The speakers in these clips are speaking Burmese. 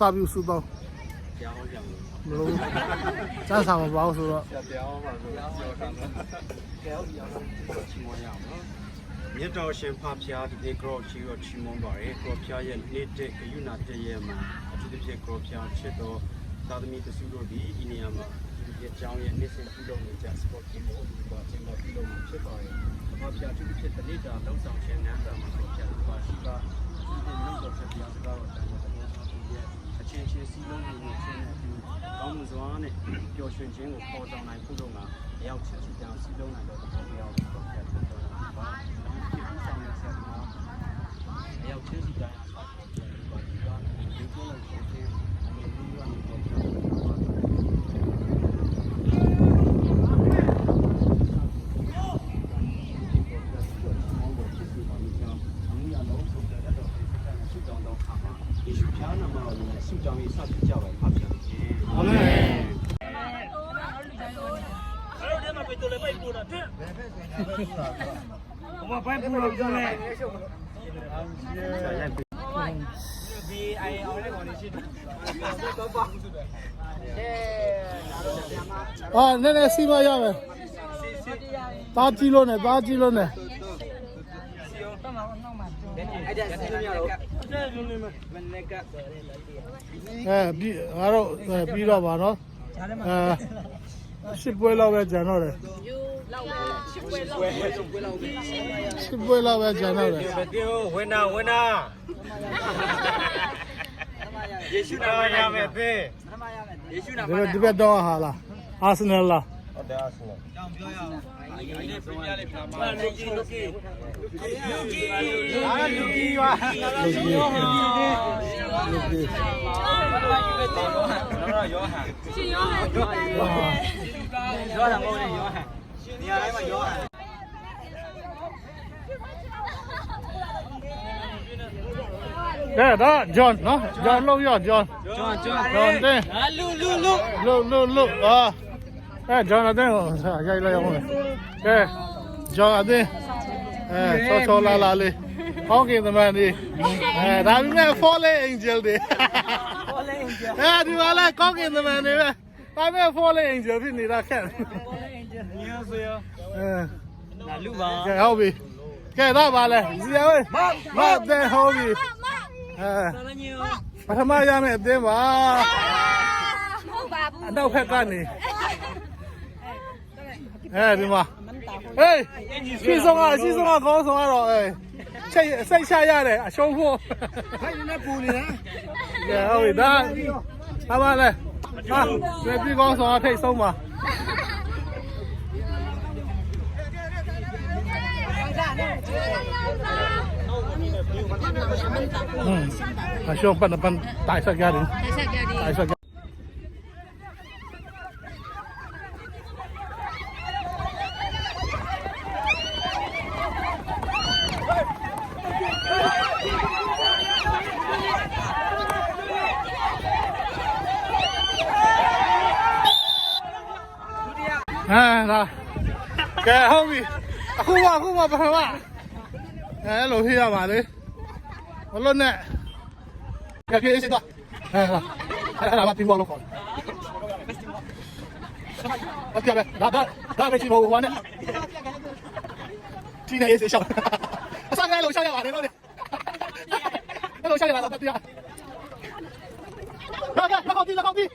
စာပြုစုတော့မလို့စမ်းစာမပေါ့ဆိုတော့မြတ်တော်ရှင်ဖဖျားဒီနေ့ကရောချီရောချီမွန်ပါရဲ့ကရောဖျားရဲ့နေတဲ့ဂယုဏတည့်ရဲ့မှာအထူးသဖြင့်ကရောဖျားချစ်တော်သာသမီတစုတို့ဒီဤနေရာမှာဒီအကြောင်းရဲ့နေ့စဉ်ပြုလုပ်နေကြစပေါ်တင်ဖို့ဒီပါတင်တော့ပြုလုပ်မှာဖြစ်ပါရဲ့ဖဖျားအထူးသဖြင့်တနေ့တာလောက်ဆောင်ခြင်းနန်းတာမှာဖျားပါရှိပါဒီနေ့တော့ဖျားစကားတော့တန်တော်တော်ဆောင်ရဲ့အချင်းချင်းစီလုံးနေခြင်းနဲ့ဒီကောင်းမှုစွာနဲ့ပျော်ရွှင်ခြင်းကိုပေါ်ဆောင်နိုင်ဖို့တော့မှာရောက်ချင်စီကြောင်းစီလုံးနိုင်တော့တော်တော်ရောက်တော့ဖျားတော်တော်ပါရောက်ချင်းစီတိုင်းအားဖြင့်ဒီပါဒီကဒီကိုလည်းဖြစ်ဖြစ်အမေတို့ကနေပေါ်ပြနည်းနည်းစီမရမယ်သားကြည့်လို့နဲ့သားကြည့်လို့နဲ့ပြီးတော့ပါနော်10ပွဲလောက်ပဲကျန်တော့တယ်10ပွဲလောက်ပဲကျန်တော့တယ်ဝင်နာယေရှုနာမရမယ်ပဲယေရှုနာမဒီဘက်တော့ဟာလားအာဆင်နယ်လားဟုတ်တယ်အာဆင်နယ်ကြောင်ပြောရအောင်ဒီနေ့ပြပြလေးပြမှာလူကီရွာလူကီရွာယောဟန်ရှင်ယောဟန်ယောဟန်မဟုတ်လေယောဟန်နေရာတိုင်းမှာယောဟန်ဒါဂျွန်နော်ဂျွန်လို့ရဂျွန်တဲ့လူဂျွန်အတဲ့ရိုက်လိုက်အောင်လေဂျွန်အတဲ့ချောလာလေးဟောင်းကင်သမန်ဒီဒါပေမဲ့ fallen angel တွေ fallen angel ဒီမှာလဲကောင်းကင်သမန်တွေပဲဒါပေမဲ့ fallen angel ဖြစ်နေတာခက် fallen angel ညဆိုရနာလူပါဟုတ်ပြီကဲတော့ပါလဲဇီယာဝေးမတဲ့ဟုတ်ပြီပထမရမယ်အတင်းပါဟုတ်ပါဘူးအနောက်ဖက်ကနေဒီမှာဟေးရှိဆုံးကကောင်းဆုံးကတော့စိတ်ချရတယ်အရှုံးဖို့ဖိုင်နေပူနေတာဟုတ်ပြီဒါပါလဲဒီကောင်းဆုံးအထိတ်ဆုံးပါအရှုံးပတ်တိုင်ဆက်ကြတယ်တိုင်ဆက်ကြဒါကဲဟုတ်ပြီအခုမှပထမလို့ဖြစ်ရပါလေမလို့နဲ့ကဲခေးစစ်တော့လာပါပြီးဘောလို့ခေါ်โอเคပဲဒါပဲချီမိုးဝါနဲ့ဒီနေ့ရေးရှောက်အစားကလည်းရှောက်ရပါတယ်လို့လေအဲ့လိုရှောက်ရတာတော့တရားကောင်းပြီ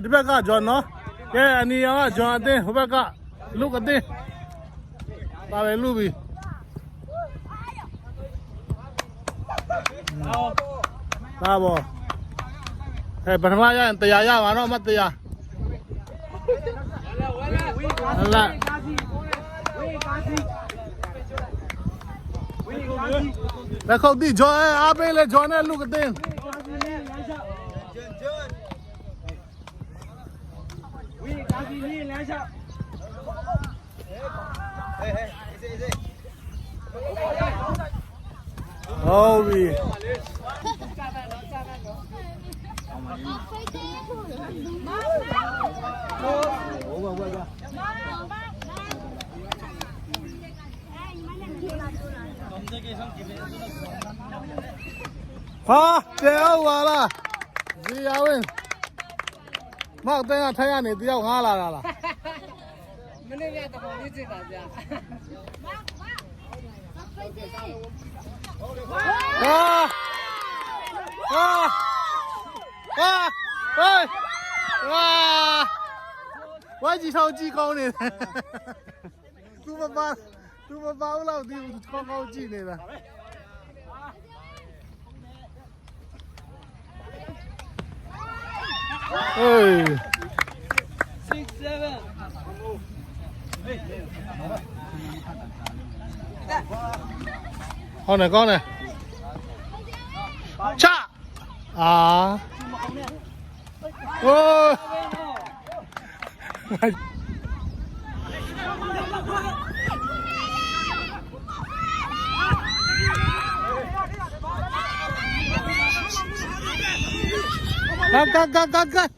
ဒီဘက်ကဂျွန်နော်ကဲအနီရောကဂျွန်အတင်းဟိုဘက်ကလူကအတင်းပါပဲလူပြီဒါဘောပထမရရင်100ရပါတော့မ100ဟလာလက်ခုပ်ဒီဂျွန်အားပေးလေဂျွန်နဲ့လူကအတင်းဟုတ်ပြီ好，最后完了，李亚文，马等下太阳你都要俺来了。မနေ့ကတဘောလေးစစ်တာဗျာ 啊啊啊！哎哇！我几超几高呢？都不把我老弟高几呢了。哎， 6 7好呢高呢，差啊！哦。干！啊！干！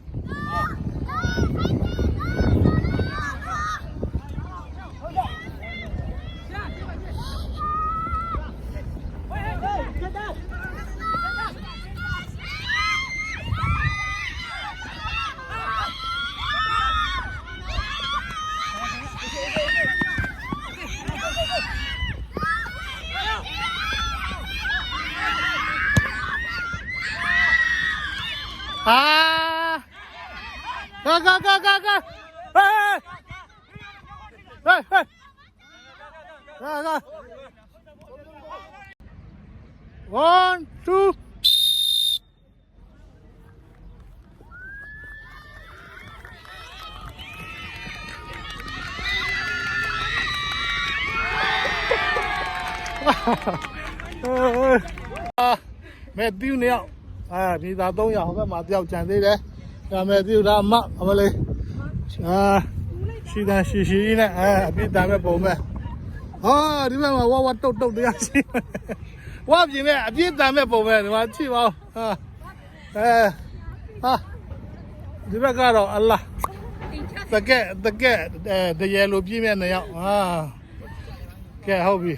哎！1 2。မဲ့ပြူနေရောက်ဒီသား300ဟိုဘက်မှာတယောက်ကြံသေးတယ်ဒါမဲ့ပြူဒါမအမလေးရှိတန်းရှိနဲ့အပြစ်တမ်းမဲ့ပုံမဲ့ဒီဘက်မှာဝတုတ်တရားရှိဝပြင်းနဲ့အပြစ်တမ်းမဲ့ပုံမဲ့ဒီမှာကြည့်ပါဦးဒီဘက်ကတော့အလားတကက်တရေလိုပြင်းမဲ့နေရောက်ကဲဟုတ်ပြီ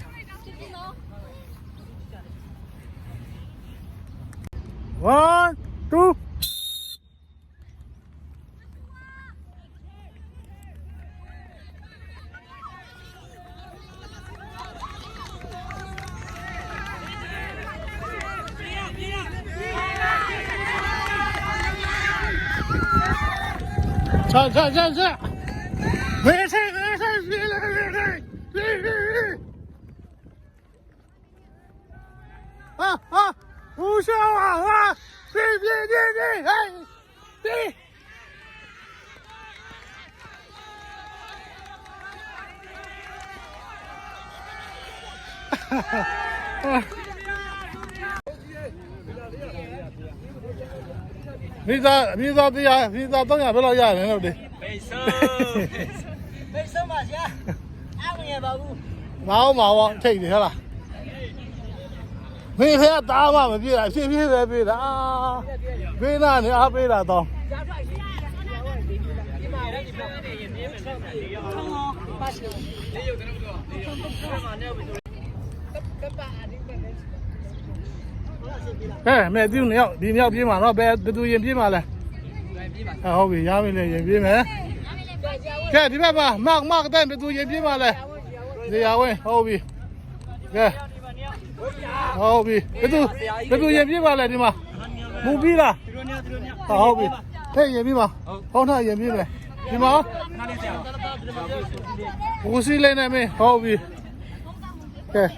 1 2上没事不笑啊别米扎对呀，米扎当然不老压人了的。没收嘛先安慰吧姑毛退你了。没天打嘛没别了，偏别的啊，别那你啊别了都。哎，买丢鸟，你鸟别嘛，那别都人别嘛嘞。好比下面的人别没。这你别吧，mark 单别都人别嘛嘞。你下位好比，这。好比，别都人别嘛嘞，你嘛，没比啦。好比，这人别嘛，好那人别没，你嘛。50来那没，好比，对。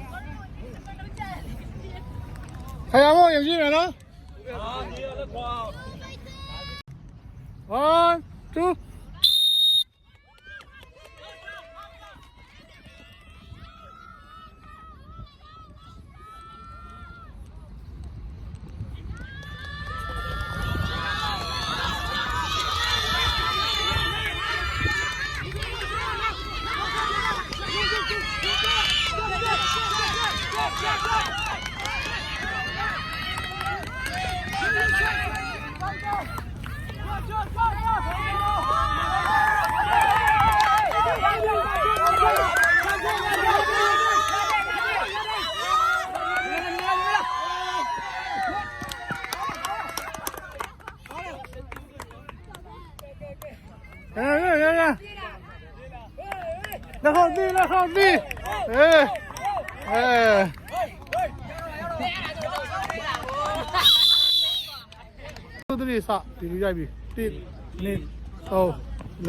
还有没有人呢？1 2。Go! လက်ခေါ်တီးသူတို့စဒီလိုရိုက်ပြီ1 2 3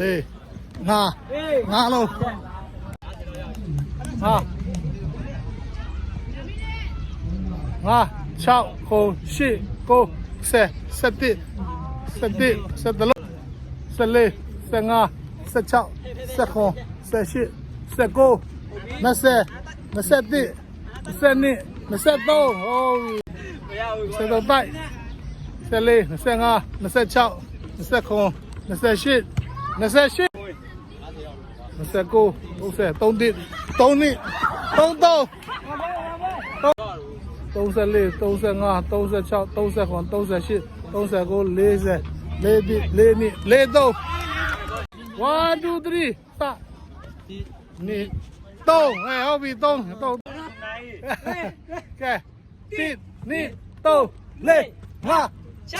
4 5လုံးဟာ6 9 10 11 12 14 15 16 17 18 19 20 21 22 23ဟုတ်ပြီဆက်တော့တိုက်14 25 26 29 28 28 29 30 3နှစ်33 34 35 36 39 38 39 40 4နှစ်43 1 2 3စနေ3ဟုတ်ပြီ3ကဲ1 2 3 4 5 6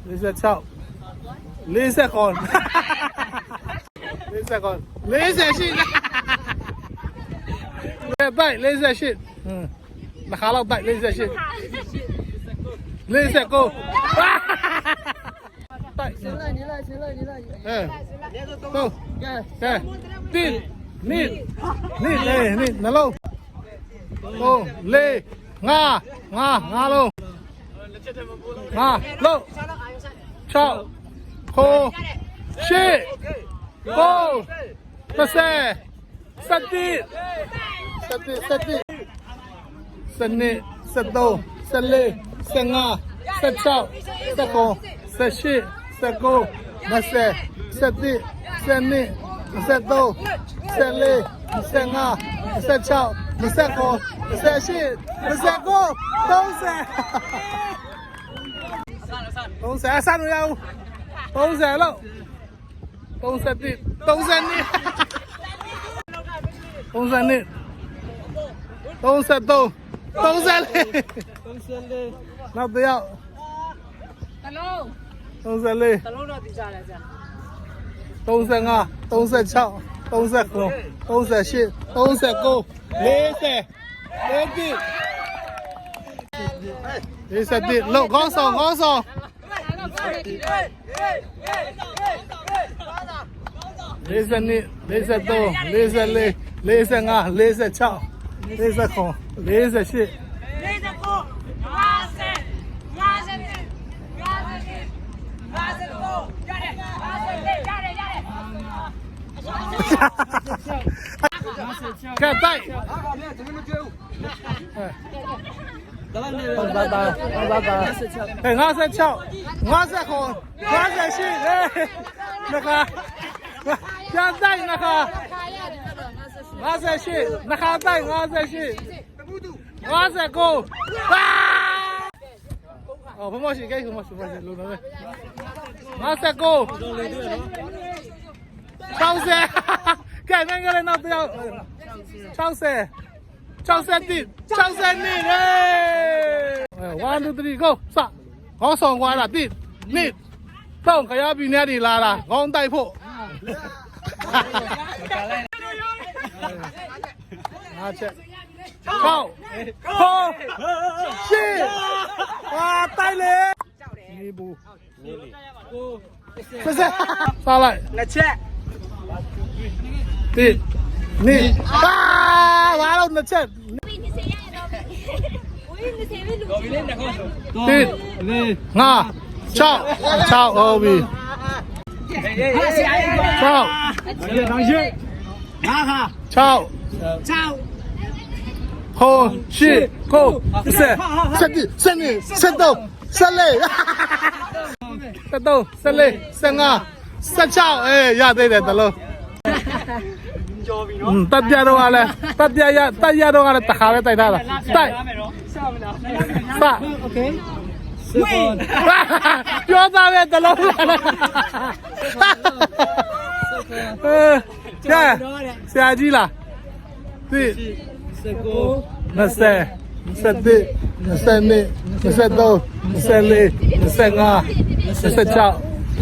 46 40ခွန်40ခွန်48တိုက်48နှခါလောက်တိုက်48 49တိုက်တော့ကဲတင်းနိလေနှလုံး3 4 5လုံး6 9 10 30ဆန်းရအောင်30လောက်31 32 32 33 34နောက်တစ်ယောက် တလုံး 34 တလုံးတော့ဒီစားလဲဆရာ 35 36 39 38 39 40 41လောက်ခေါင်းဆောင်42 43 44 45 46 49 48 ကဲတိုက်56 နှခါပြန်တိုက်နှခါ58နှခါတိုက်58 59အော်ဘမရှိကိဘမရှိလုံးတော့59 60ကဲနိုင်ကြလဲနောက်တစ်ယောက်60 61 62လေ1 2 3 go စခေါင်းဆောင်ကွာလား1 2 3ခရပြီနဲ့ဒီလာလားခေါင်းတိုက်ဖို့အားချက်6 9 10ဟာတိုက်လေနေဘူးဆက်စားလိုက် နှစ်ချက် 1 2ဘာလို့နှစ်ချက် ဝင်းနေစေရတော့ဝင်းနေစေပြီလူကြီး 1 5 6ဟုတ်ပြီ6 ဟိုရှေ့ကိုဆက်နေဆက်တော့ဆက်လေဆက်တော့ဆက်လေ15 16အေးရသေးတယ်တလုံးကြော်ပြီနော်တက်ပြတော့လည်းတက်ရတော့လည်းတခါပဲတိုက်ထားတာတိုက်စโอเคပြောသားပဲတလုံးလာကဲဆရာကြီးလားသိ20 21 22 23 24 25 26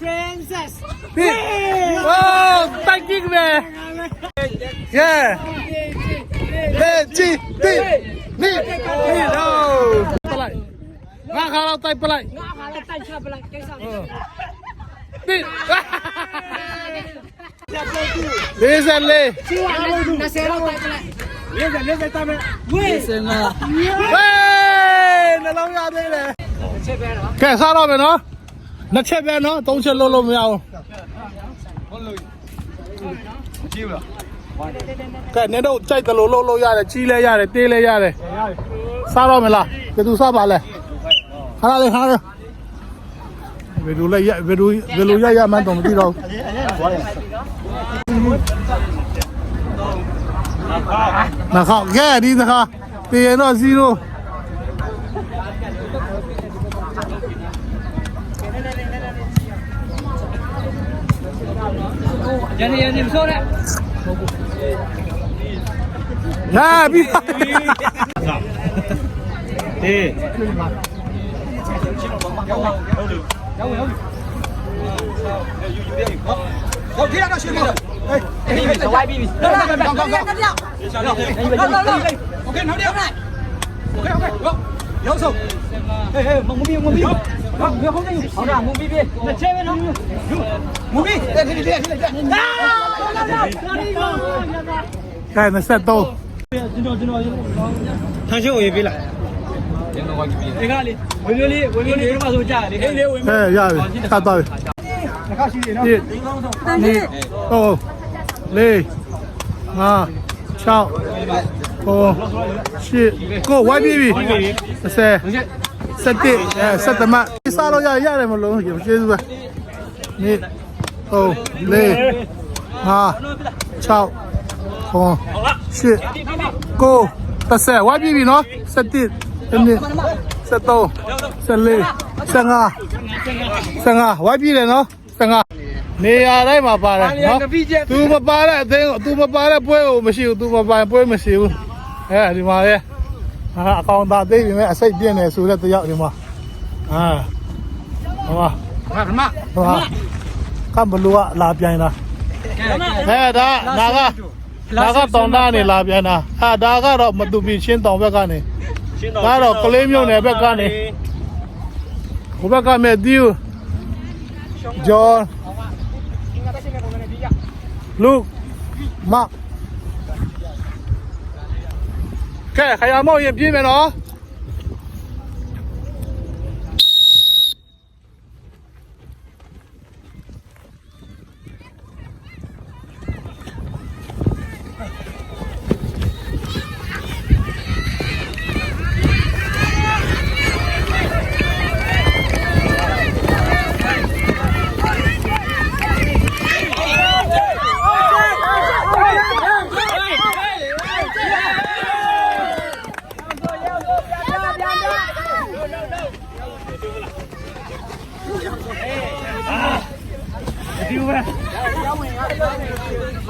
Princess. Oh, thank you, man. Yeah. Hey, chi, ti, ni, no. Pelai. Ngak kalau tai pelai. Ngã vào là tay chưa lại cái sao? Ti. Lê ra lê. Nó sẽ đâu tay lại. Lên tay mẹ. Ui. Hey, nó lâu ra đây này. Kẻ sao đâu vậy nó? Nó chết bên nó, tông chân lô lô mèo. Cái này đâu chạy từ lô lô lô ra này, chi lên ra này, tê lên ra này. Sao đâu mày là? Cái tu sao bà này? Hả đây, hả đây. Về đu lấy về đu ra mà tổng đi đâu. Nào không, ghé đi nào không. Tiền nó zero. Giờ này điểm số đấy. Ya, đi. Đi. Không khi nào xuyên rồi. Đây, quay bi. Đâu, không. Ok, nó đi này. Ok. Vô xuống. Ê, mong bi. Không, không đi. Họ ra mong bi. Là chơi với nó. Mong bi. Đi. Cái nó sẽ to. Thằng chưa về lại. Đi ra đi. Quên đi, nó vào rồi trả đi. Ê, ra rồi, ta tới. Đi. Đi. Ô. Lê. À. Chào. Ô. Shit. Go, why baby? Xe. Set it. Set the mat. Sao đâu ra đây một lỗ hiểu chưa vậy? Đi. Ô. Lê. À. Chào. Ô. Shit. Go. Ta xe, why baby nó? Set it. Em đi. Set to. Set lê. Set ngà. Set ngà. Why baby này nó? Set ngà. နေရာတိုင်းမှာပါတယ်နော်။ तू မပါတဲ့အသင်းကို तू မပါတဲ့ပွဲကိုမရှိဘူး။ तू မပါပွဲမရှိဘူး။အဲဒီမှာလေအကောင်သာသိပြီမဲ့အစိတ်ပြင်းနေဆိုတဲ့တယောက်ဒီမှာဟမ်ဟောကမ်ဘလူကလာပြန်တာဒါတောင်သားနေလာပြန်တာဒါကတော့မတူပြီးချင်းတောင်ဘက်ကနေဒါတော့ကလေးမျိုးနယ်ဘက်ကနေဟိုဘက်ကမဲ့ဒီဂျော်Look, Mark. Okay, kaya mo yung pin no?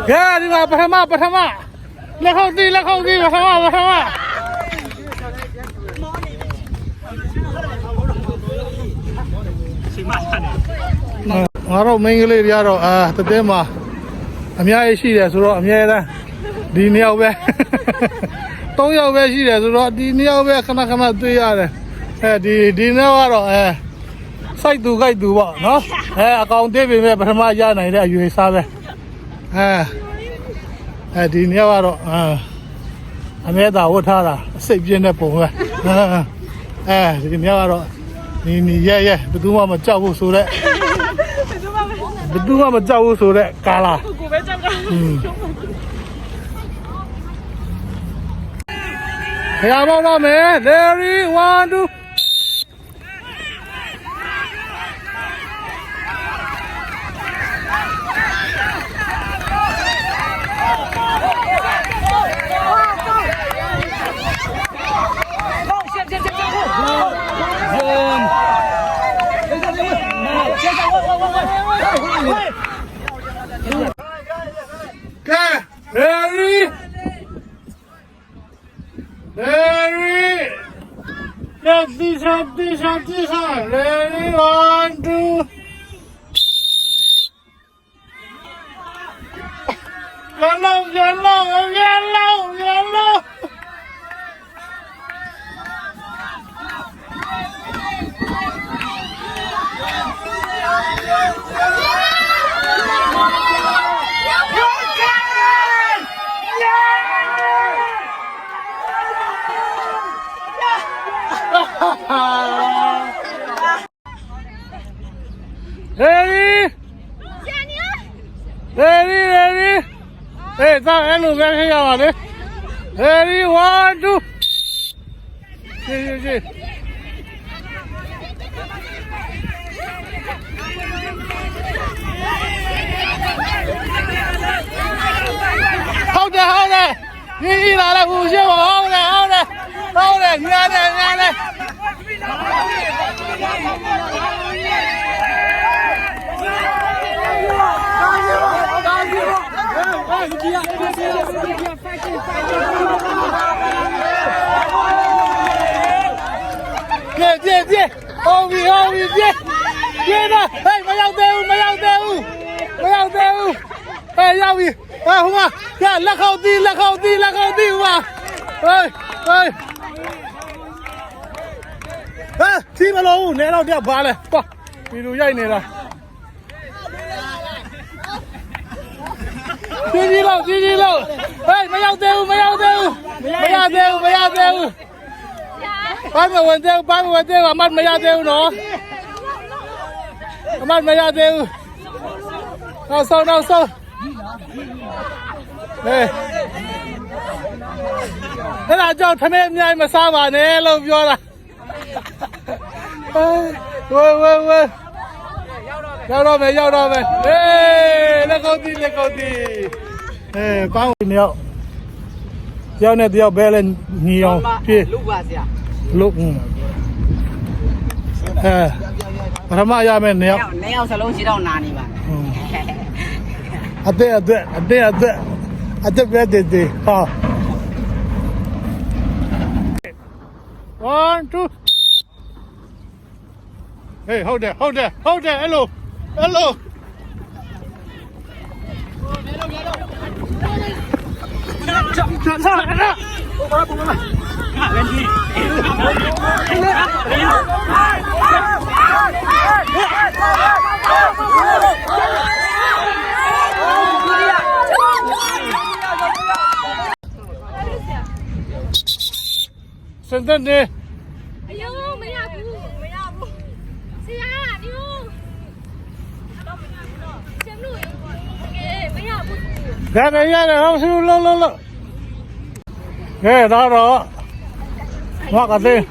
Yeah, di ba pertama. Lekau di pertama. Ngaro mengile dia ro tete ma. အများကြီးရှိတယ်ဆိုတော့အများတန်းဒီနှစ်ယောက်ပဲ3ယောက်ပဲရှိတယ်ဆိုတော့ဒီနှစ်ယောက်ပဲခဏတွေ့ရတယ်ဒီနှစ်ယောက်ကတော့စိုက်သူကြိုက်သူပေါ့နော်အကောင်သေးပေမဲ့ပထမရနိုင်တဲ့အရွေးစားပဲဒီနှစ်ယောက်ကတော့အမဲသာဝတ်ထားတာအစိတ်ပြင်းတဲ့ပုံပဲဒီနှစ်ယောက်ကတော့နီရဲဘယ်သူမှမကြောက်ဘူးဆိုတဲ့ကာလာကိုပဲကြောက်ကခရမောင်းတော့မယ် Larry 1 2 Let's this one. Ready, 1, 2. Yellow. Ready? Hey, tao em lùi ra khi nào mà đi. Ready, 1, 2. Đi. Hold it. Đi lại là phù siêu mà hold it. Nghe đây. Đi. Ôm đi. Đi ra. Hey, mày ao teu. Hey, ao đi. Không à. Ya, lắc khâu đi mà. Ơi. Thi mà lâu, nè đâu đẹp bà này. Qua. Đi đu dây này rồi. Đi lâu. Hey, mày ao teu. Bán mà quần teu, mắt mày ao teu nó. Mắt mày ao teu. Nào sâu. Đây. Thế là cho thằng em nhai mà sao mà nè lâu vô là. Ôi. Giao đâu về. Ê, lên công ty. Ê, bán nhiều. Giao này tiêu bé lên nhiều. Lúc. Bà thầm ra mình nhiều. Nèo sẽ lâu chỉ đâu nàn đi bà. Ate bé đi. Ha. 1, 2. Hey, hold there. Hello. Senden đi. Ayo, mày à bu. Xia, đi bu. Xem nuôi. Okay, mày à bu. Ra đây không siêu lâu. Đó. Ngoắc ở đây.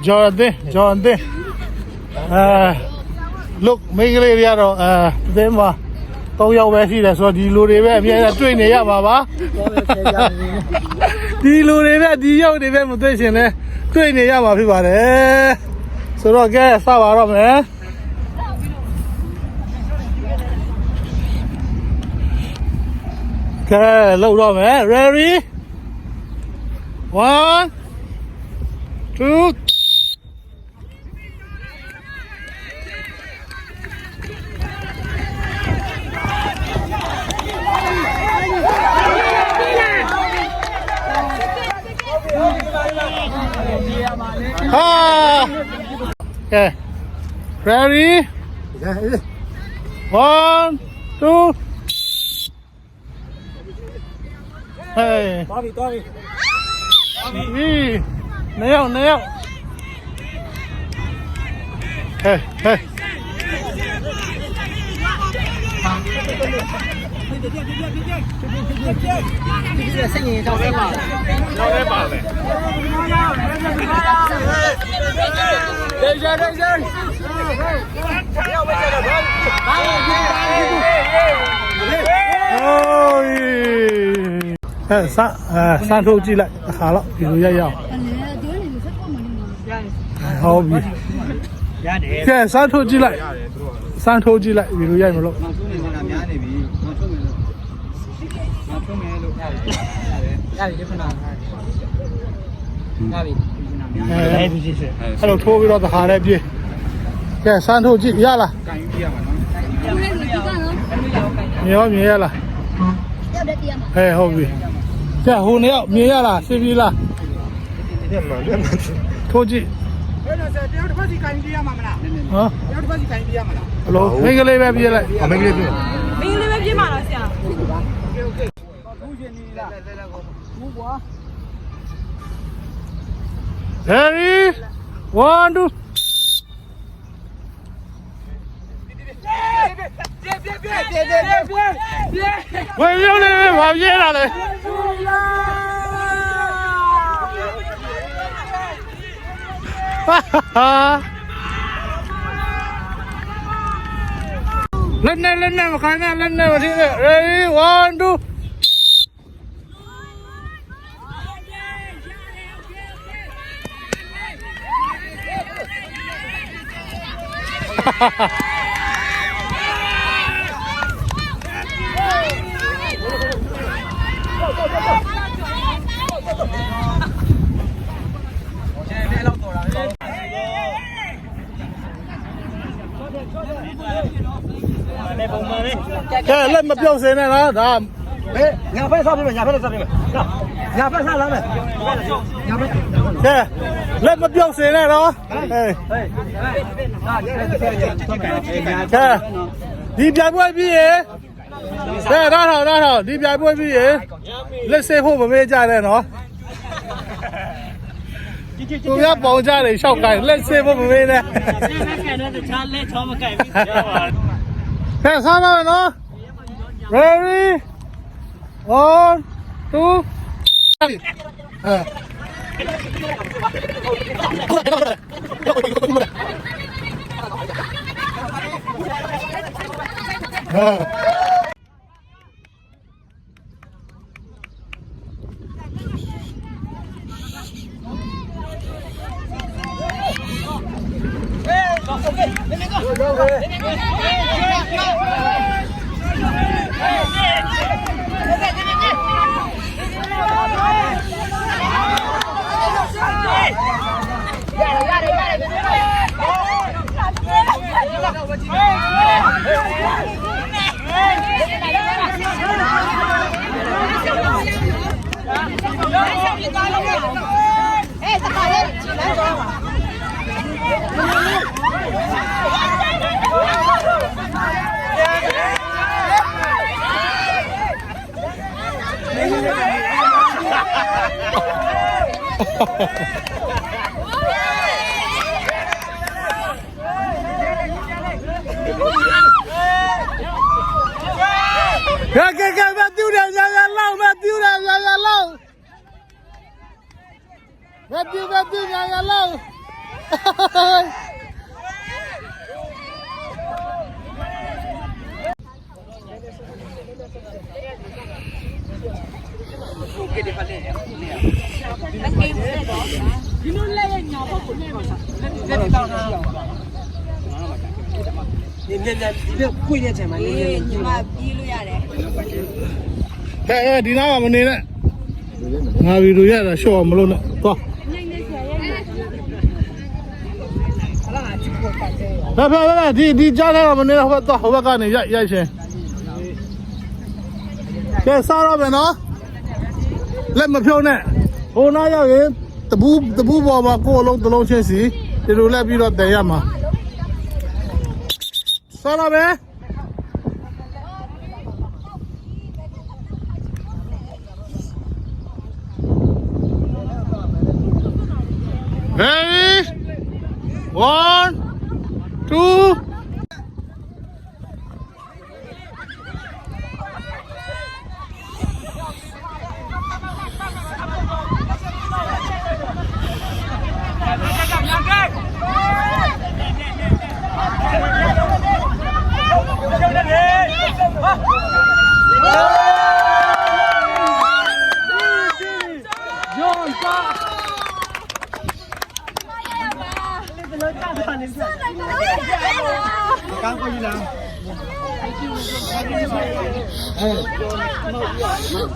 John đi. Lúc mấy cái này rồi, thế mà tôi yêu bé gì là số đi luôn đi bé, bây giờ追你呀，爸爸。đi luôn đi bé, đi yêu đi bé một tuyển chuyện này, 追你呀嘛，พี่爸嘞。ဆိုတော့ကဲစပါတော့မယ် ကဲလောက်တော့မယ် ready 1 2 Okay. Ready? 1, 2. Hey. Bobby. Nail. Hey. Sinh nhật cho em bảo. Đây rồi. Ôi. San thu chi lại khá lắm, ví dụ như vậy. Hầu bị. Kệ san thu chi lại, ví dụ như vậy mà lộ. အဲ့လိုထိုးပြီးတော့တခါလေးပြေးကဲစမ်းထုတ်ကြည့်ရလား ကန်ယူပြရမှာနော် ကိုယ်ကဒီကနော် မြင်ရလား ရောက်တဲ့တရားမှာ ဟဲ့ဟုတ်ပြီကဲဟိုနှစ်ယောက်မြင်ရလားစီပြီလား ပြတ်မှာထိုးကြည့် အဲ့ဒါဆက်တယောက်တစ်ဖက်စီကန်ယူပြရမှာမလား ဟမ် တယောက်တစ်ဖက်စီကန်ယူပြရမှာလား ဘလို့မိန်းကလေးပဲပြေးလိုက် မင်းကလေးပြ မင်းလေးပဲပြေးမှာလားဆရာ โอเคထူးရှင်နေလားထူးကွာ Ready? 1, 2. 喂，有人跑远了嘞！哈哈哈！来，我看看，来，我听着。Ready? 1, 2. 哈哈哈！这那么表谁呢？那哎，两份上面，两份上面，两份上来了，两份。这那么表谁呢？喏，哎，这你别不会比耶？这大头，你别不会比耶？那谁会不会家的喏？我要包家里小改，那谁会不会呢？看上面喏 ，Ready, 1, 2. 哎。哎，这把人进来了。看，别丢点洋洋捞，别丢点洋洋捞，别丢洋洋捞。ဒီလိုလဲရညာဖို့ကိုနေမှာ လက်တောင်းတာ你贵点钱嘛？ အေးညီမပြေးလို့ရတယ် ဒီနားကမနေနဲ့ငါဗီဒီယိုရတာရှော့မလို့နဲ့သွား ညနေဆရာရဲ့ ဒီကြားထဲကမနေတော့ဟိုဘက်သွားဟိုဘက်ကနေရိုက်ရှင်ကဲစားတော့မယ်နော်လက်မဖြုံးနဲ့ဟိုနားရောက်ရင်တပူးပေါ်မှာကိုယ်အလုံးတစ်လုံးချင်းစီဒီလိုလက်ပြီးတော့တည်ရမှာစားတော့မယ်Ready? 1, 2.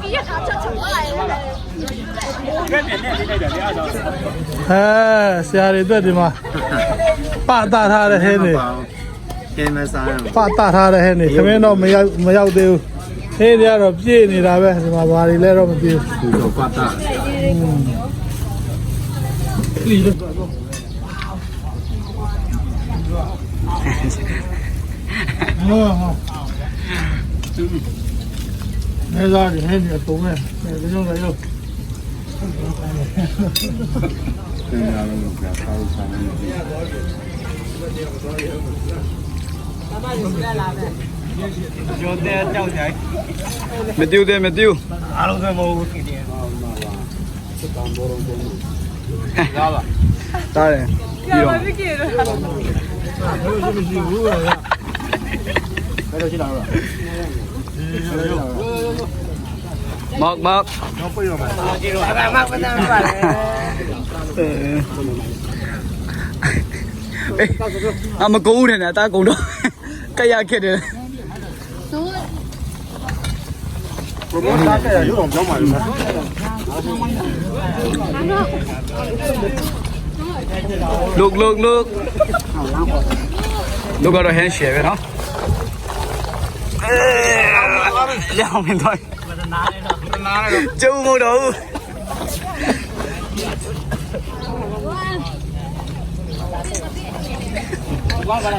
毕业他这过来了。 ဆရာတွေအတွက်ဒီမှာပတာထားတဲ့ဟင်းတွေ ကဲမစားရ ပတာထားတဲ့ဟင်းတွေခမင်းတော့မရောက်သေးဘူးဟင်းတွေကတော့ပြည့်နေတာပဲဒီမှာဘာတွေလဲတော့မသိဘူး ဘူးတော့ပတ်တာ နေသားတွေဟင်းတွေပုံနဲ့ဒီလိုလည်းရောက် တင်ရလို့ကြာစားစားနေကျော်တဲ့ကြောက်ကြိုက်မtiêuတယ်မtiêuအားလုံးစမဟုတ်ဘူးခင်ဗျာစစ်တောင်ဘောလုံးတုံးရပါတားတယ်ပြီးတော့မရှိဘူးဘယ်လိုရှိလာတော့မောက်တော့ပြေးတော့မှာကြည့်တော့မောက်မတန်းပါလေအမကုန်တယ်နဲ့အသားကုန်တော့ကြက်ရခက်တယ် ဘုရားစားကြရရုံကြောင်းပါလို့လုတ်ကတော့ဟင်းရှယ်ပဲနော်ရောင်းမင်းတော့ကျုံမတော့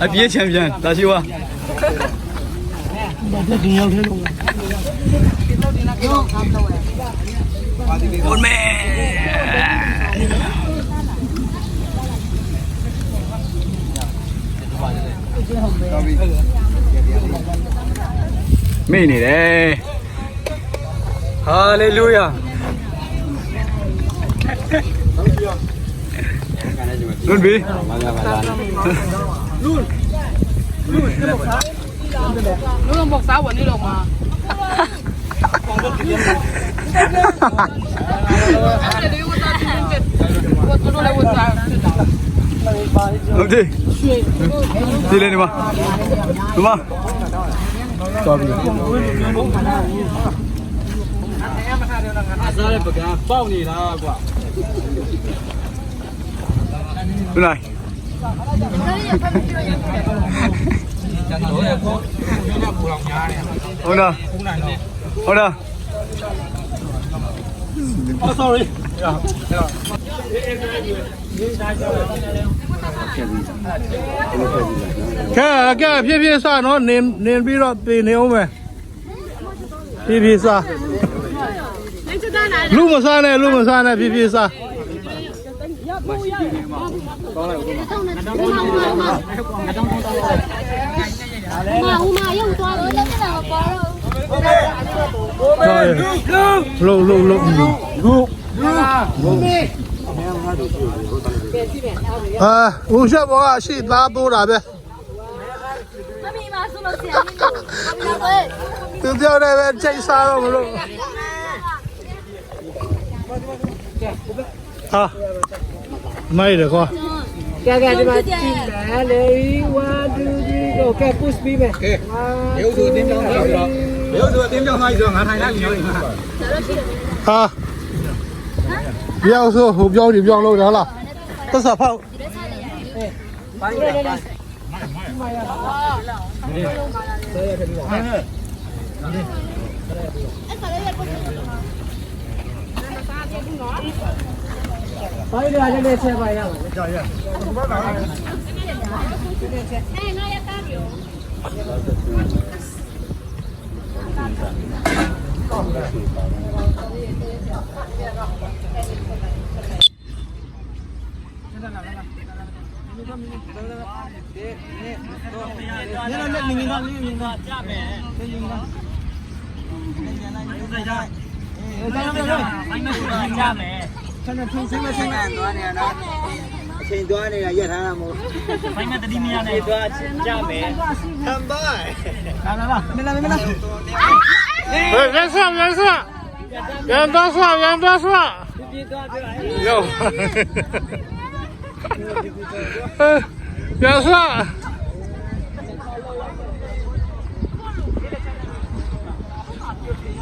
အပြေးချန်ပြန်ဒါရှိဝါဒီရောက်ထဲလို့Ôn mẹ mì này đây Hallelujah luôn bí Luôn một sáu quần đi được mà. đi đi lên đi mà đúng không cái này ôi đâu ôi đâu oh sorry cái phía xa nó nên biết đó thì nếu mà phía xa lúc mà xa này phía xa uống sữa bò à, xịt lá tô đà bê. Từ theo đây bên chạy xa đâu mà luôn. À, may được con. Kaya di ba sila lấy one two three go kaya push me mẹ. Nếu đưa tim cho ngay rồi ngã thay ra nhiều mà. À, biao hộp biao thì biao lâu đó là. Tất cả phao. Phải đưa cho để xe bay nào. Trên toa này là giờ thằng nào một. Phải nghe ta đi mía này. Toa cha mẹ. Tham bơi. Nào. Mình làm. Lên xuống. Lên đó xuống. Yo. Lên xuống.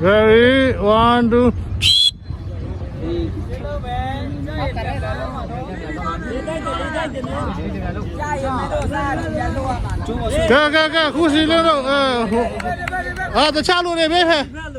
Ready, 1, 2. Go, who's in little? The child, baby.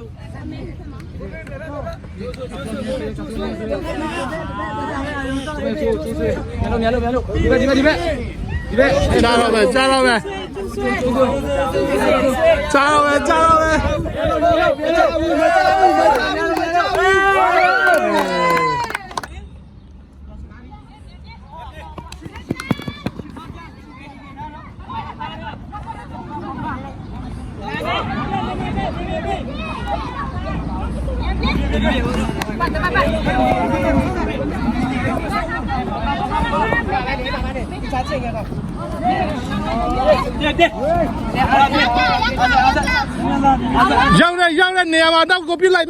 Young, near now go be like,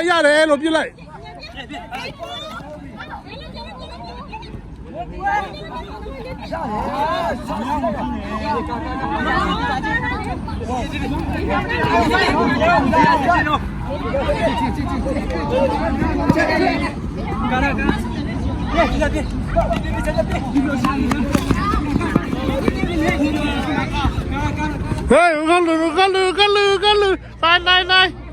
yard, be like. Hey, go, Bye.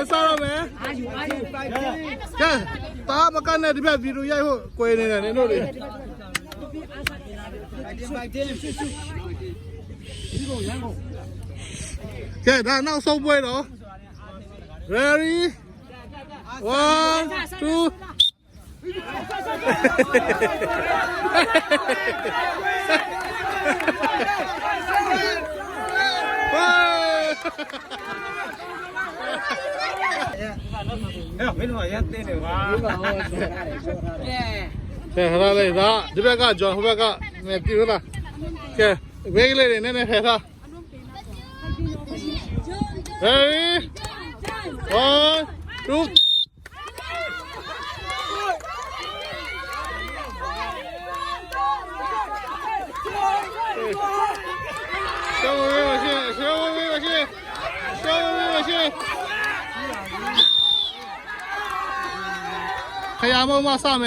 Sorry, man. Yeah, တာမကနဲ့ဒီဘက်ဗီဒီယိုရိုက်ဖို့꿰နေတယ်နင်တို့တွေ ကဲဒါနောက်ဆုံးပွဲတော့ ready 1 2 မင်းတို့ကရတဲ့နေပါ ကဲခါလေးဒါဒီဘက်ကဂျွန်ဟိုဘက်ကမပြူလားကဲဝေးကလေးတွေနည်းနည်းဖယ်ထား ready 1 2 消防灭火器，消防灭火器，消防灭火器。看下猫猫上面。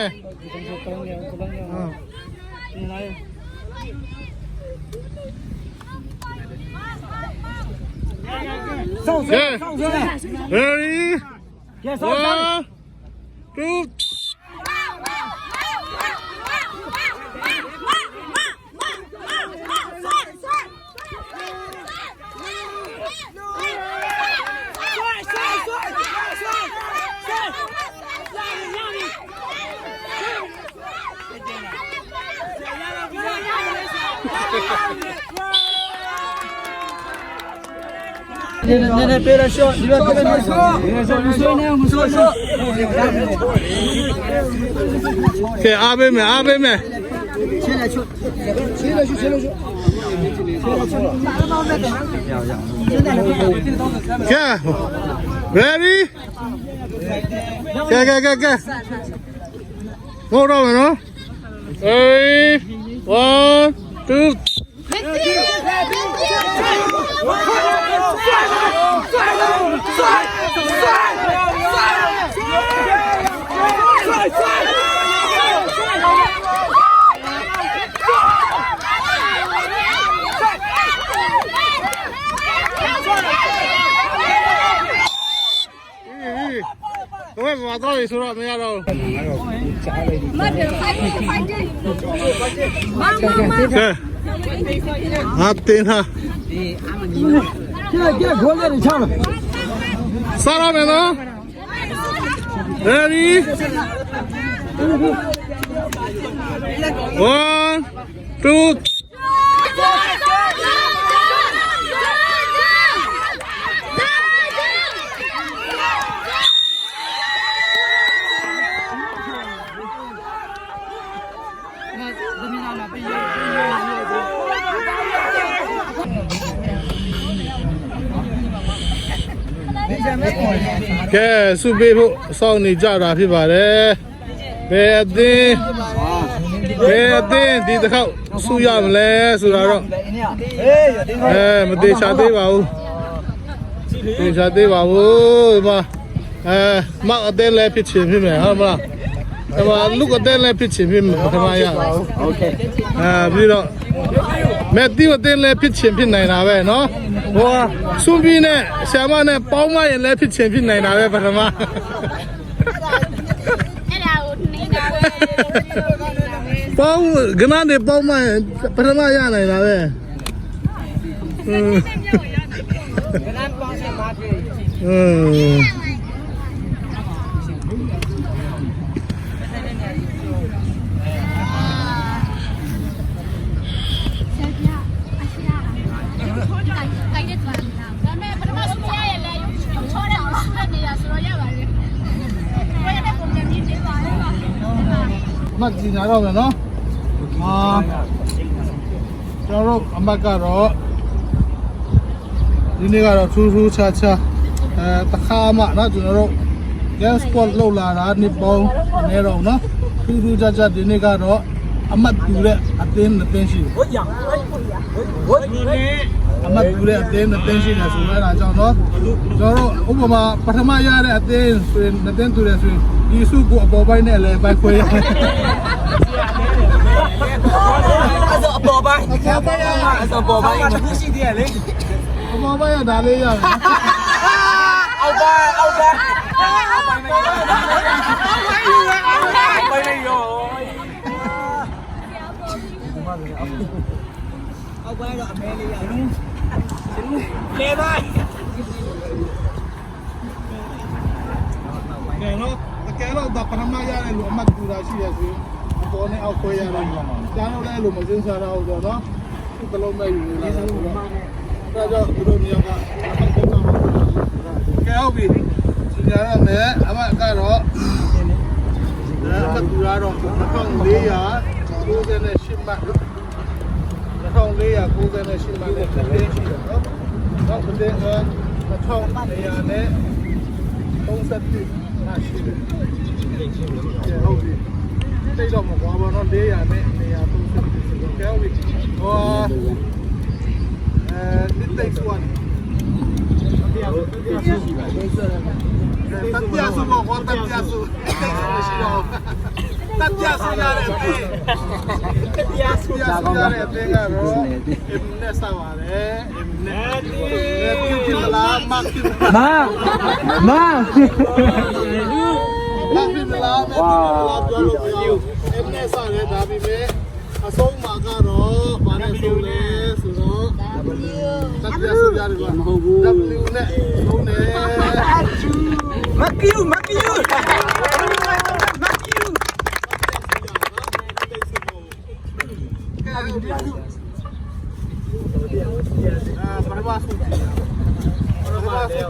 Ready? 1, 2. နည်းနည်းပေးရရှော့ဒီဘက်ကလည်းမဆော့မဆော့နေမဆော့ဆော့ ကဲအားပေးမယ်အားပေးမယ် ချင်းလိုက်ချုပ်ချင်းလိုက်ချုပ်ချင်းလိုက်ချုပ်ကဲ ready ကဲဟိုတော့မယ်နော် 1 2 喂，马到底说了没有了？对，啊，顶他。上了没呢？Ready? 1, 2. ကဲစုပေးဖို့စောင့်နေကြတာဖြစ်ပါတယ်ဘယ်အသင်းဒီတစ်ခေါက်စုရမလဲဆိုတာတော့မသေးချာသေးပါဘူးသေချာသေးပါဘူးဒီမှာမောက်အသင်းလည်းဖြစ်ချင်ဖြစ်မယ်ဟုတ်မလားဒီမှာလူကအသင်းလည်းဖြစ်ချင်ဖြစ်မယ်ပထမရโอเคပြီးတော့မဲ့တီးအသင်းလည်းဖြစ်ချင်ဖြစ်နိုင်တာပဲเนาะဟိုစွန်ပြီးနဲ့ဆရာမနဲ့ပေါင်းမရင်လည်းဖြစ်ချင်ဖြစ်နိုင်တာပဲပထမအဲ့ဒါကိုနေတာပဲပေါင်းကနန်းနဲ့ပေါင်းမရင်ပထမရနိုင်တာပဲကနန်းပေါင်းစင်ပါပြီမှတ်ကြည့်ကြတော့မယ်နော်ကျွန်တော်တို့အမတ်ကတော့ဒီနေ့ကတော့ထူးထူးခြားခြားတခါမှเนาะကျွန်တော်တို့ game sport လောက်လာတာနှစ်ပေါင်းနေတော့เนาะထူးထူးခြားခြားဒီနေ့ကတော့အမတ်တူတဲ့အသင်းနှစ်သင်းရှိတယ်အမတ်တူတဲ့အသင်းနှစ်သင်းရှိတယ်ဆိုတော့အဲဒါကြောင့်เนาะကျွန်တော်တို့ဥပမာပထမရတဲ့အသင်းဆိုရင်နှစ်သင်းတူတယ်ဆိုရင်ဒီစုကိုအပေါ်ပိုင်းနဲ့လည်းပိုက်ခွဲရတယ်အဲ့တော့အပေါ်ပိုင်းအဲ့တော့အပေါ်ပိုင်းမရှိသေးရလေအပေါ်ပိုင်းကဒါလေးရတယ်အောက်ပိုင်းမ အောက်ပိုင်းတော့အမဲလေးရလေပါ ကဲနော်အကယ်တော့ဒါပထမရတဲ့လူအမှတ်တူတာရှိရဆိုပေါ်နဲ့အောက်ခွဲရတယ်။ကျန်တော့လည်းလူမစင်းစားတော့ဆိုတော့ဒီကလုံးမဲ့ယူလာတာဆိုတော့ဒါကြောင့်ဒီလိုမျိုးကဲဟုတ်ပြီ။စီရရမယ်အမှတ်ကတော့အမှတ်တူရတော့2498မှတ်2498မှတ်နဲ့တစ်သိန်းရှိတယ်နော်။နောက်တစ်သိန်းက2400နဲ့31ရှိတယ်။ဟုတ်ပြီ။တိတ်တော့မကွာပါတော့400နဲ့130ဆိုတော့ကဲဟုတ်ပြီ။ဟောဒီတိတ်စွမ်းတရားစုတော့ဟောတရားစုရှိတော့တရားစုရတဲ့အပြင်တရားစုရတဲ့အပြင်ကတော့အင်းနဲ့ဆောက်ရတယ်အင်းနဲ့ပြစ်လာမတ်မဖြစ်မလားမဖြစ်မလားပြောလို့မရဘူးအင်းနဲ့ဆောက်ရတာပြီပဲအဆုံးမှာကတော့ဘာနဲ့ဆုံးလဲဆိုတော့တရားစုရတယ်ကွာမဟုတ်ဘူး W နဲ့ဆုံးတယ်မကီယူ ပထမစုကြ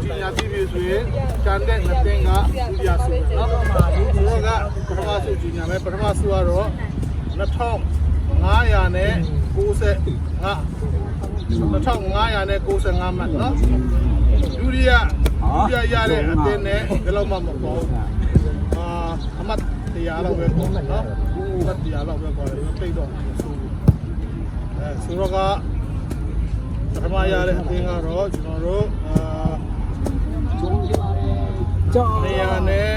ည့်ရပြီဆိုရင်ကျန်တဲ့နှစ်သိန်းကဒုတိယစုနော်ဒီကပထမစုကြည့်ရမယ်ပထမစုကတော့2595မှတ်နော်ဒုတိယရတဲ့အတင်းနဲ့ဘယ်လောက်မှမပေါ့အမှတ်100လောက်ပဲပေါ့နော်အမှတ်100လောက်ပဲပေါ့တယ်တိတ်တော့ဆိုတော့ကပထမရတဲ့အတင်းကတော့ကျွန်တော်တို့100နဲ့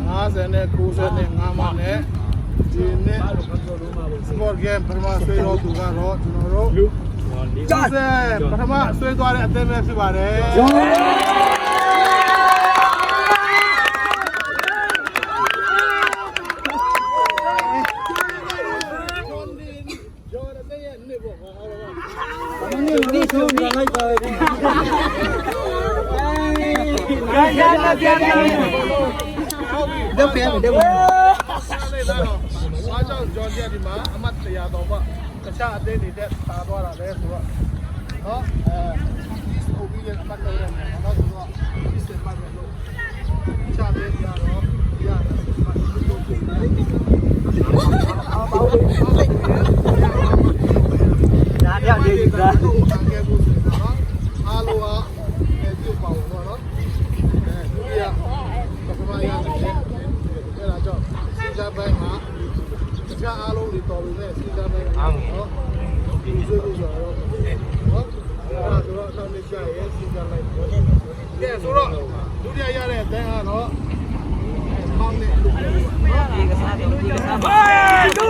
50နဲ့95မှနဲ့ဒီနေ့ sport game ပထမဆွေးတော့သူကတော့ကျွန်တော်တို့ပထမဆွေးသွားတဲ့အတင်းပဲဖြစ်ပါတယ်ဒီဆိုပြီးလိုက်ပါပြီရတော့ပြန်တယ်အားကြောင့်ကြော်ကြဒီမှာအမှတ်100တော့မှတခြားအသေးတွေတက်ပါသွားတာလေဆိုတော့နော်ဒီဆိုပြီးအမှတ်တော့ရတယ်နော်ဆိုတော့ဒီစပတ်လို့တခြားသေးတွေကတော့ရတယ်ဒါပြောက်နေပြီလားအားလုံးပြုတ်ပါဦးနော်ဒုတိယပထမရတယ်အဲ့ဒါကြောင့်စီးစားပိုင်းမှာတခြားအားလုံးတွေတော်ပြီနဲ့စီးစားပိုင်းနော်ဒီဆွေးလို့ဆိုတော့နော်အဲ့ဒါဆိုတော့နောက်နေ့ကျရင်စီးစားလိုက်ကဲဆိုတော့ဒုတိယရတဲ့အတန်းကတော့မောင်းနဲ့လူနော်ဒီကစားတော့ဒီကစားပါဒူ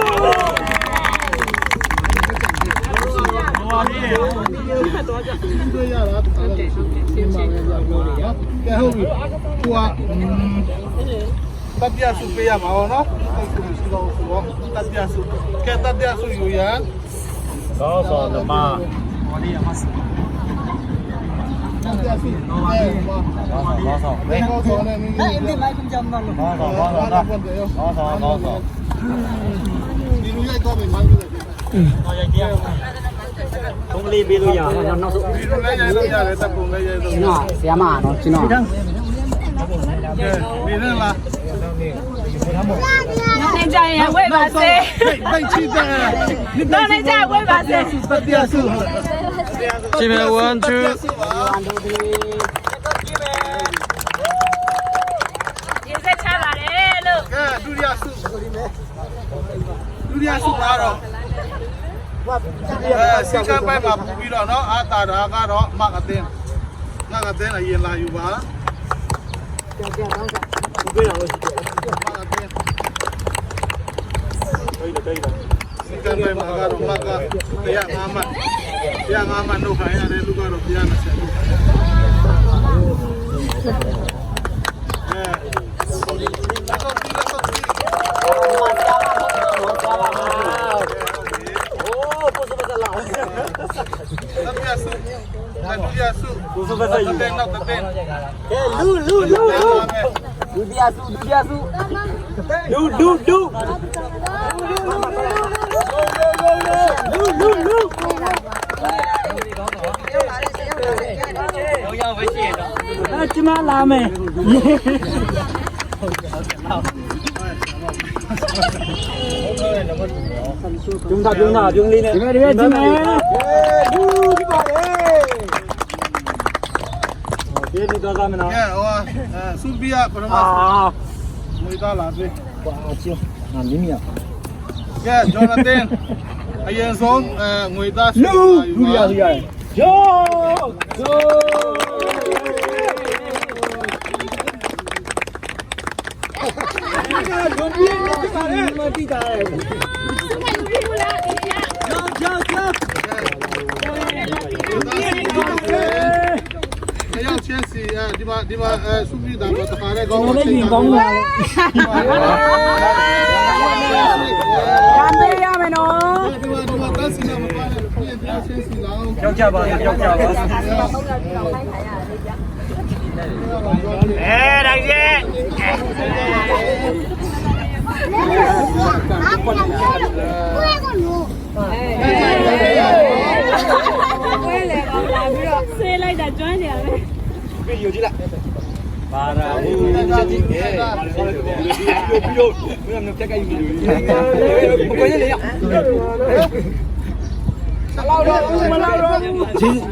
ဘာလဲတော့ကြည့်ရတာဟုတ်တယ်ရှင်းပါလေပြောလို့နော်ကဲဟုတ်ပြီကိုကတပြစုပေးရမှာနော်အဲ့ဒါရှိတော့ဆိုတော့တပြစုကဲတပြစုယူရတော့ဆိုတော့မဟောဒီအမစတပြစုတော့ပါတော့ဆိုဘယ်တော့ဆိုနေနေဒီမိုက်ကွန်ဂျမ်နော်တော့ဒီလူရိုက်တော့မယ်မိုင်းလို့တော့ရိုက်ကြထုံးလေးပေးလို့ရအောင်နောက်ဆုံးဒီလိုလည်းရိုက်လို့ရတယ်တပ်ပုံလည်းရိုက်လို့ကျွန်တော်ဆရာမနော်ကျွန်တော်ကဲဒီနဲ့လားနေကြရင်ဝေးပါစေ ပိတ်ချစ်တယ်တော့နေကြဝေးပါစေတပြစု ချီမယ်1 2ရေစက်ချပါတယ်လို့ ကဲဒုတိယစုကတော့စီကပိုင်မှာပူပြီးတော့နော်အာတာတာကတော့မကအတင်းအရင်လာယူပါပြေးလာလို့ရှိတယ်စီကပိုင်မှာကတော့မက105မှနှုတ်ခိုင်းရတယ်လူကတော့120 စုပဲဆက်ယူတယ်နောက်တဲ့လူဒုတိယစုရောက်ပဲရှိရတော့ကျမလာမယ်ပြုံးလေးနဲ့ဒီမဲ့ဒီမဲ့ဒီနေ့တော့မနော် ကဲဟိုစူပီယာပရမတ်မွေသားလာပြီ ဘာချင်ငါမင်းမရ ကဲဂျောနာသန်အရင်ဆုံးငွေသား လူရရတယ်ဂျိုဂျိုဒီမတိတာလေတရားချင်းစီဒီမှာစူပီတာတော့တခါရဲကောင်း လည်းရင်ကောင်းလာလေရမယ်နော် ဒီမှာတက်စီနာမပါနဲ့တရားချင်းစီလောင်း ကြောက်ကြပါဒါကြီးဘယ်ကလို့ ဆေးလိုက်တာကျွမ်းနေရပဲ ဗီဒီယိုကြည့်လိုက်ပါရာဘူးချက်ကြည့်ပြီးတော့ဘယ်မှာတက်ကယူနေလဲဘယ်ကိုရလဲရ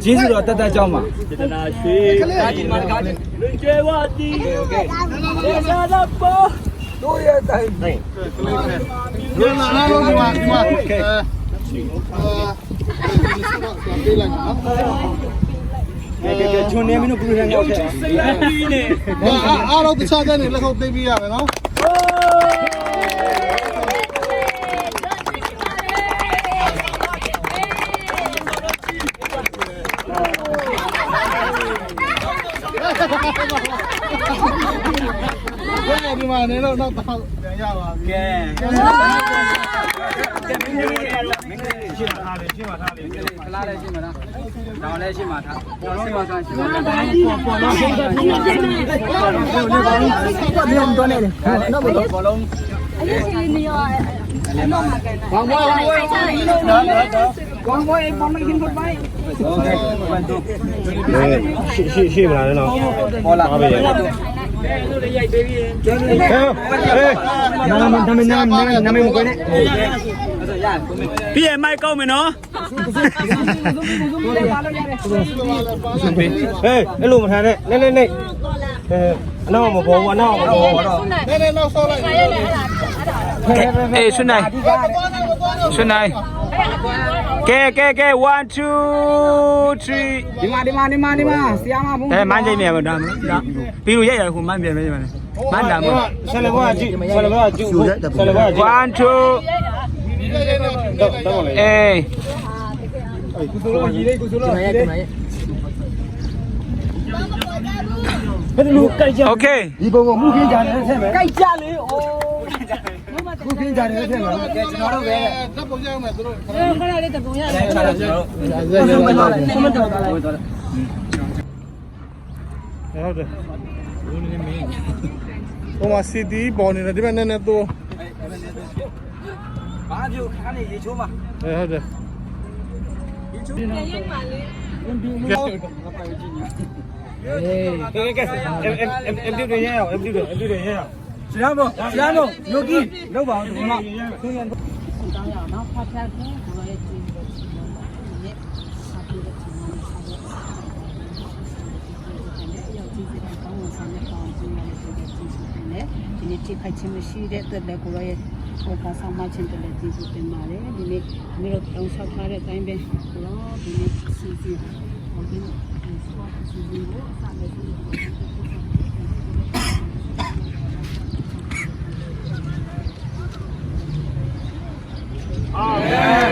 ဂျေဇူတော်တတ်ကြောင်းပါတတနာရှိကာကြီးမှာကာကြီးလွန်ကျဲဝတီโอเคသာသာပေါ်တို့ရတိုင်းဒီတိုင်းမှာအားလုံးဒီမှာပေးလိုက်နော်ကဲချွန်နေမင်းတို့ဘယ်လိုလဲရောက်ခဲ့စိတ်ကြီးနေအားလုံးတခြားတဲ့နေလက်ခုပ်သိမ်းပြရမယ်နော်ဒီမှာနေတော့တော့ပြန်ရပါပြီကဲမင်းရှင်းထားလေခလားလည်းရှင်းမှာလားတောင်းလည်းရှင်းမှာထားရှင်းမှာထားရှင်းမှာထားပေါ်လုံးတော့နေလေတော့ဘောလုံးအရေးကြီးနေရောတော့မှာကန်တာ ဘောင်းဘောင်းဘောင်းမင်းခင်ဖိုက်โอเควันတုရှေ့မလားနော်ဟောလာပါပဲတို့လည်းရိုက်ပေးပြီးဟေးနာမမကိုနဲ့ပြည့်မိုက်ကောက်မယ်နော်ဟေးအဲ့လိုမထားနဲ့နေအနောက်မပေါ်ဘူးအနောက်မပေါ်ဘူးတော့ နေနောက်ဆောလိုက် အေးဆွနိုင်ကဲ1 2 3ဒီမှာဆရာမဘုံမန်းကြိတ်မြန်မဒါပြီးလို့ရိုက်ရခုမန်းပြန်မယ်မန်းတာမဆယ်လဘောကြည့်1 2အေးကုသိုလ်ကြီးလေးဘယ်လိုကြိုက်ကြโอเคဒီပုံကမှုခင်းကြတယ်ဆဲမယ်ကြိုက်ကြလေအိုးမှုခင်းကြတယ်ဆဲမယ်ကဲကျွန်တော်တို့ပဲတပ်ပုံရမယ်သူတို့ခဏလေးတပုံရတယ်ကျွန်တော်တို့ဆွမ်းတော်တာလိုက်ဟုတ်တယ်ဟိုမှာစီတီပေါ်နေတယ်ဒီဘက်နဲ့နဲ့တော့ဘာပြုခါနေရေချိုးမှာဟုတ်တယ်ရေချိုးပြန်ရိုက်ပါလေကဲem tiếp đi nhá em tiếp đi nhá Siamo yogi đâu vào đúng khôngတောင်းရအောင်နော်ဖတ်ဖတ်ကိုဘာလဲကြည့်ဒီနေ့တိခိုက်ချင်းမရှိတဲ့အတွက်လည်းကိုရောရဲ့ဟိုကဆောင်မချင်းတယ်ကျေးဇူးတင်ပါတယ်ဒီနေ့မျိုးတောင်းဆောက်ထားတဲ့အတိုင်းပဲကိုရောဒီနေ့စီစီဟိုဒီစီစီကိုစမယ်ဒီAmen.